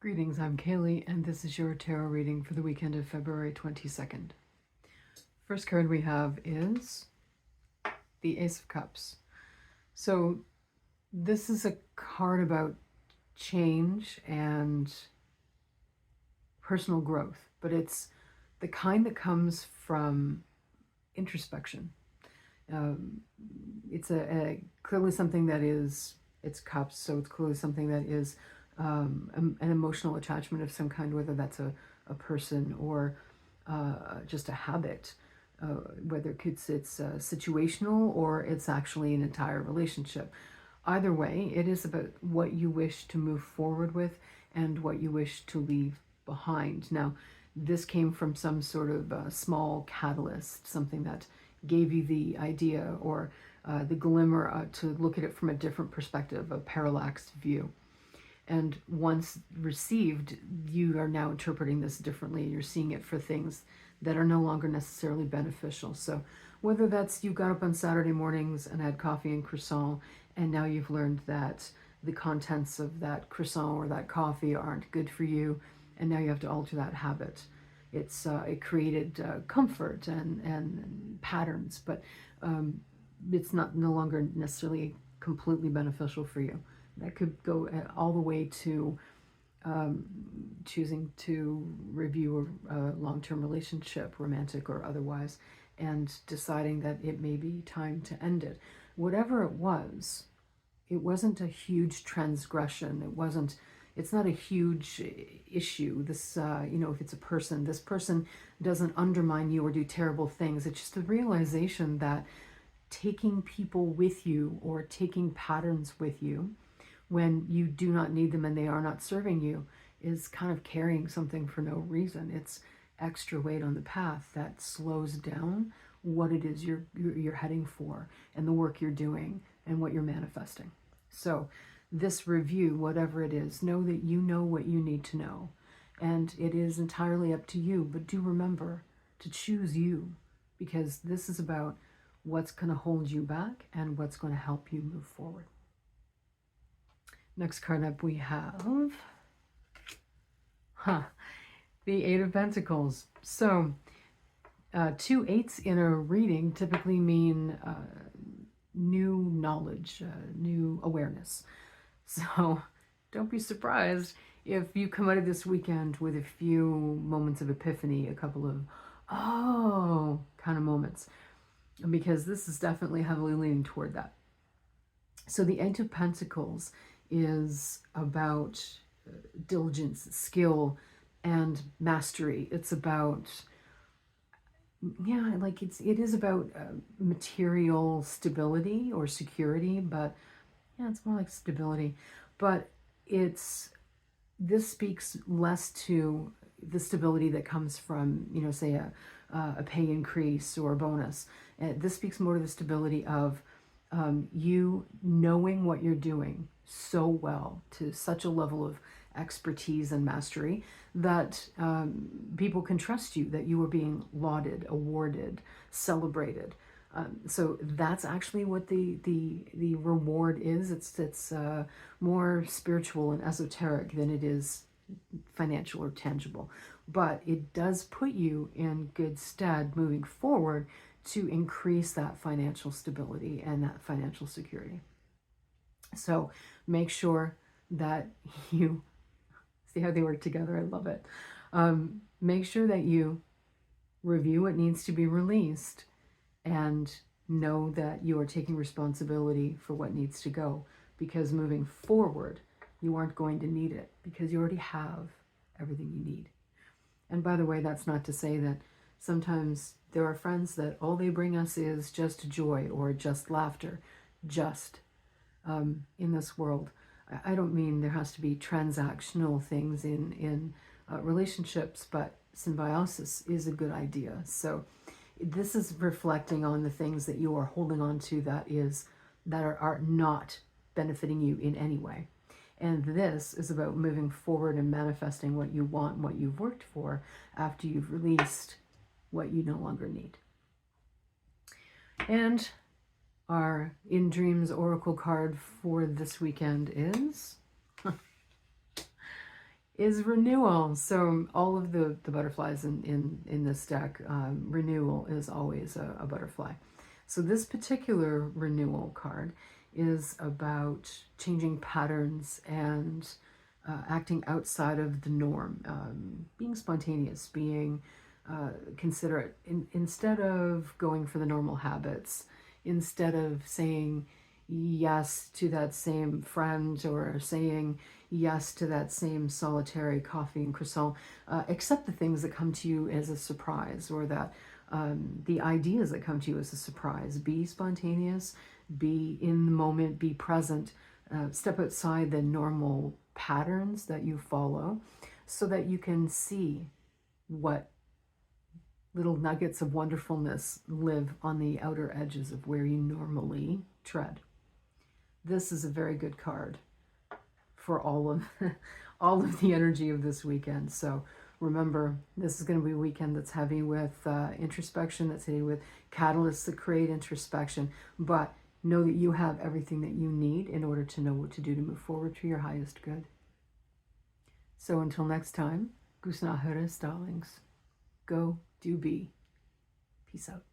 Greetings, I'm Kayleigh, and this is your tarot reading for the weekend of February 22nd. First card we have is the Ace of Cups. So this is a card about change and personal growth, but it's the kind that comes from introspection. It's clearly something that it's cups, so it's clearly something that is an emotional attachment of some kind, whether that's a person or just a habit, whether it's situational or it's actually an entire relationship. Either way, it is about what you wish to move forward with and what you wish to leave behind. Now, this came from some sort of small catalyst, something that gave you the idea or the glimmer to look at it from a different perspective, a parallaxed view. And once received, you are now interpreting this differently. You're seeing it for things that are no longer necessarily beneficial. So whether that's you got up on Saturday mornings and had coffee and croissant, and now you've learned that the contents of that croissant or that coffee aren't good for you, and now you have to alter that habit. It created comfort and patterns, but it's no longer necessarily completely beneficial for you. That could go all the way to choosing to review a long-term relationship, romantic or otherwise, and deciding that it may be time to end it. Whatever it wasn't a huge transgression. It's not a huge issue. This, if it's a person, this person doesn't undermine you or do terrible things. It's just a realization that taking people with you or taking patterns with you when you do not need them and they are not serving you is kind of carrying something for no reason. It's extra weight on the path that slows down what it is you're heading for and the work you're doing and what you're manifesting. So this review, whatever it is, know that you know what you need to know. And it is entirely up to you, but do remember to choose you, because this is about what's going to hold you back and what's going to help you move forward. Next card up we have the Eight of Pentacles. So 2 8s in a reading typically mean new knowledge, new awareness. So don't be surprised if you come out of this weekend with a few moments of epiphany, a couple of oh kind of moments, because this is definitely heavily leaning toward that. So the Eight of Pentacles is about diligence, skill, and mastery. It's about, it is about material stability or security, but it's more like stability. But this speaks less to the stability that comes from, say a pay increase or a bonus. This speaks more to the stability of you knowing what you're doing so well, to such a level of expertise and mastery that people can trust you, that you are being lauded, awarded, celebrated. So that's actually what the reward is. It's more spiritual and esoteric than it is financial or tangible, but it does put you in good stead moving forward to increase that financial stability and that financial security. So make sure that you see how they work together. I love it. Make sure that you review what needs to be released and know that you are taking responsibility for what needs to go, because moving forward, you aren't going to need it because you already have everything you need. And by the way, that's not to say that sometimes there are friends that all they bring us is just joy or just laughter, in this world. I don't mean there has to be transactional things in relationships, but symbiosis is a good idea. So this is reflecting on the things that you are holding on to that are not benefiting you in any way. And this is about moving forward and manifesting what you want, what you've worked for, after you've released what you no longer need. And our In Dreams Oracle card for this weekend is is renewal. So all of the butterflies in this deck, renewal is always a butterfly. So this particular renewal card is about changing patterns and acting outside of the norm, being spontaneous, being considerate. Instead of going for the normal habits, instead of saying yes to that same friend or saying yes to that same solitary coffee and croissant, accept the things that come to you as a surprise, or that the ideas that come to you as a surprise. Be spontaneous, be in the moment, be present, step outside the normal patterns that you follow so that you can see what little nuggets of wonderfulness live on the outer edges of where you normally tread. This is a very good card for all of all of the energy of this weekend. So remember, this is going to be a weekend that's heavy with introspection, that's heavy with catalysts that create introspection, but know that you have everything that you need in order to know what to do to move forward to your highest good. So until next time, Gusnahares, darlings. Go, do, be. Peace out.